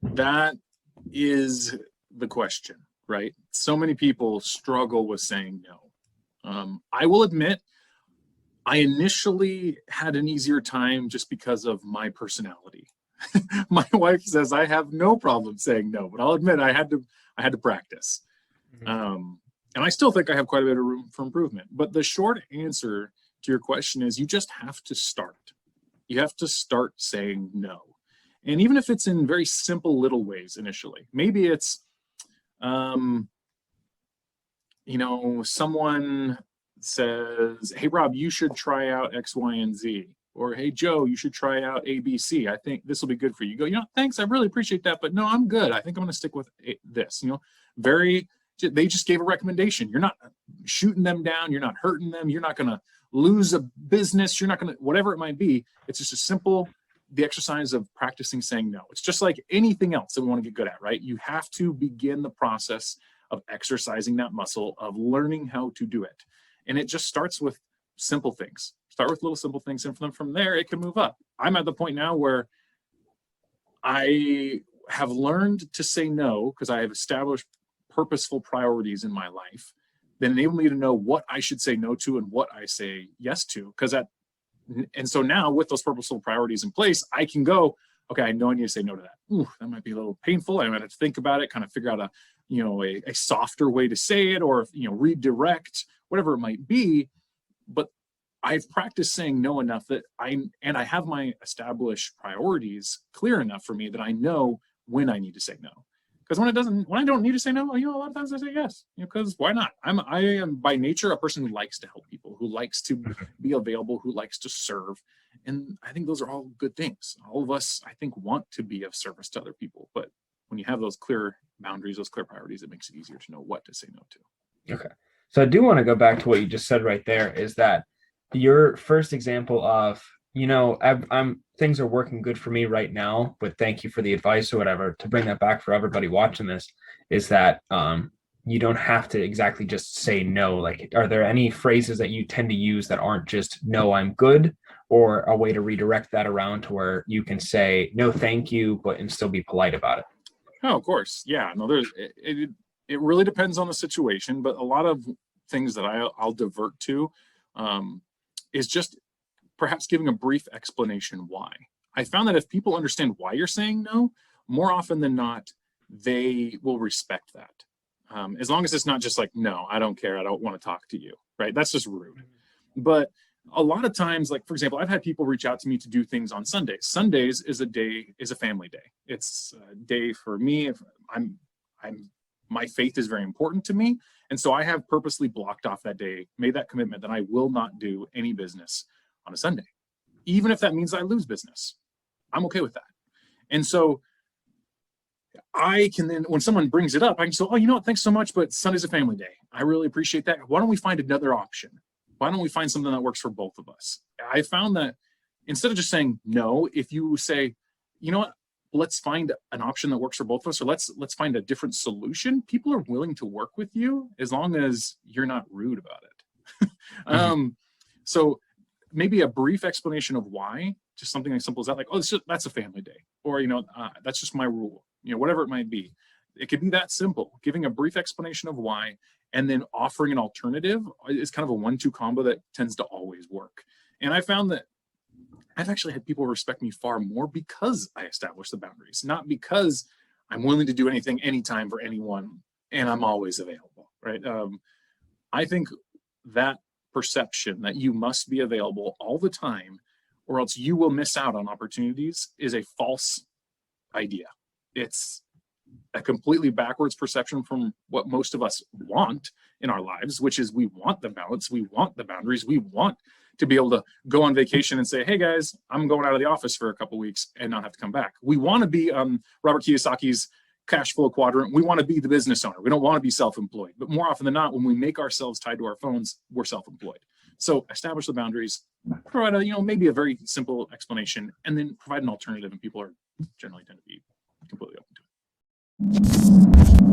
That is the question, right? So many people struggle with saying no. I will admit, I initially had an easier time just because of my personality. My wife says I have no problem saying no, but I'll admit I had to practice. And I still think I have quite a bit of room for improvement. But the short answer to your question is you just have to start. You have to start saying no. And even if it's in very simple little ways initially, maybe it's, someone says, hey, Rob, you should try out X, Y, and Z. Or, hey, Joe, you should try out ABC. I think this will be good for you. You go, thanks, I really appreciate that, but no, I'm good. I think I'm going to stick with this. They just gave a recommendation. You're not shooting them down. You're not hurting them. You're not going to lose a business. You're not going to, whatever it might be. It's just the exercise of practicing saying no. It's just like anything else that we want to get good at, right? You have to begin the process of exercising that muscle, of learning how to do it. And it just starts with simple things. Start with little simple things, and from there, it can move up. I'm at the point now where I have learned to say no because I have established purposeful priorities in my life that enable me to know what I should say no to and what I say yes to. And so now with those purposeful priorities in place, I can go, okay, I know I need to say no to that. Ooh, that might be a little painful. I might have to think about it, kind of figure out a softer way to say it, or redirect, whatever it might be. But I've practiced saying no enough that I have my established priorities clear enough for me that I know when I need to say no. Because when I don't need to say no, a lot of times I say yes, because why not? I am by nature a person who likes to help people, who likes to be available, who likes to serve. And I think those are all good things. All of us, I think, want to be of service to other people. But when you have those clear boundaries, those clear priorities, it makes it easier to know what to say no to. Okay. So I do want to go back to what you just said right there, is that your first example of, things are working good for me right now, but thank you for the advice or whatever, to bring that back for everybody watching this, is that you don't have to exactly just say no. Like, are there any phrases that you tend to use that aren't just no, I'm good, or a way to redirect that around to where you can say no, thank you, and still be polite about it? Oh, of course. Yeah, no, it really depends on the situation, but a lot of things that I'll divert to is just perhaps giving a brief explanation why. I found that if people understand why you're saying no, more often than not, they will respect that. As long as it's not just like, no, I don't care, I don't want to talk to you, right? That's just rude. But a lot of times, like, for example, I've had people reach out to me to do things on Sundays. Sundays is a family day. It's a day for me. My faith is very important to me. And so I have purposely blocked off that day, made that commitment that I will not do any business on a Sunday, even if that means I lose business. I'm okay with that. And so I can then, when someone brings it up, I can say, oh, thanks so much, but Sunday's a family day. I really appreciate that. Why don't we find another option? Why don't we find something that works for both of us? I found that instead of just saying no, if you say, let's find an option that works for both of us, or let's find a different solution, people are willing to work with you as long as you're not rude about it. So maybe a brief explanation of why, just something as simple as that, like, oh, that's a family day, or that's just my rule, whatever it might be. It could be that simple. Giving a brief explanation of why, and then offering an alternative is kind of a 1-2 combo that tends to always work. And I found that I've actually had people respect me far more because I established the boundaries, not because I'm willing to do anything anytime for anyone and I'm always available, right? I think that perception that you must be available all the time or else you will miss out on opportunities is a false idea. It's a completely backwards perception from what most of us want in our lives, which is we want the balance, we want the boundaries, we want to be able to go on vacation and say, hey guys, I'm going out of the office for a couple of weeks and not have to come back. We want to be Robert Kiyosaki's cash flow quadrant. We want to be the business owner. We don't want to be self-employed. But more often than not, when we make ourselves tied to our phones, we're self-employed. So establish the boundaries, provide maybe a very simple explanation, and then provide an alternative, and people are generally tend to be completely open to it.